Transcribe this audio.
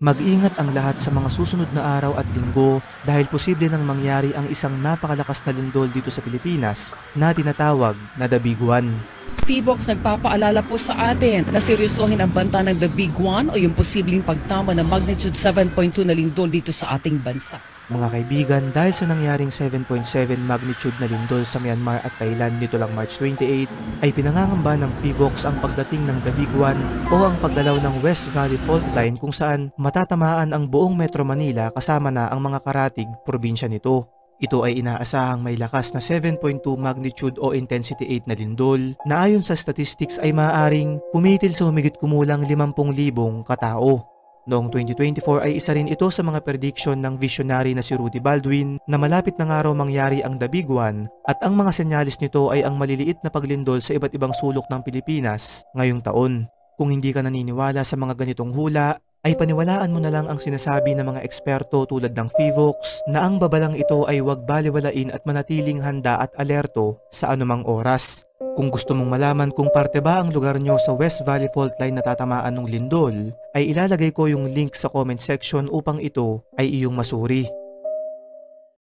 Mag-ingat ang lahat sa mga susunod na araw at linggo dahil posible nang mangyari ang isang napakalakas na lindol dito sa Pilipinas na tinatawag na The Big One. PHIVOLCS nagpapaalala po sa atin na seryosohin ang banta ng The Big One o yung posibleng pagtama ng magnitude 7.2 na lindol dito sa ating bansa. Mga kaibigan, dahil sa nangyaring 7.7 magnitude na lindol sa Myanmar at Thailand nito lang March 28, ay pinangangamba ng PHIVOLCS ang pagdating ng The Big One o ang pagdalaw ng West Valley Fault Line kung saan matatamaan ang buong Metro Manila kasama na ang mga karatig probinsya nito. Ito ay inaasahang may lakas na 7.2 magnitude o intensity 8 na lindol na ayon sa statistics ay maaaring kumitil sa humigit kumulang 50,000 katao. Noong 2024 ay isa rin ito sa mga prediction ng visionary na si Rudy Baldwin na malapit na nga raw mangyari ang The Big One at ang mga senyalis nito ay ang maliliit na paglindol sa iba't ibang sulok ng Pilipinas ngayong taon. Kung hindi ka naniniwala sa mga ganitong hula, ay paniwalaan mo na lang ang sinasabi ng mga eksperto tulad ng PHIVOLCS na ang babalang ito ay huwag baliwalain at manatiling handa at alerto sa anumang oras. Kung gusto mong malaman kung parte ba ang lugar nyo sa West Valley Fault Line na tatamaan ng lindol, ay ilalagay ko yung link sa comment section upang ito ay iyong masuri.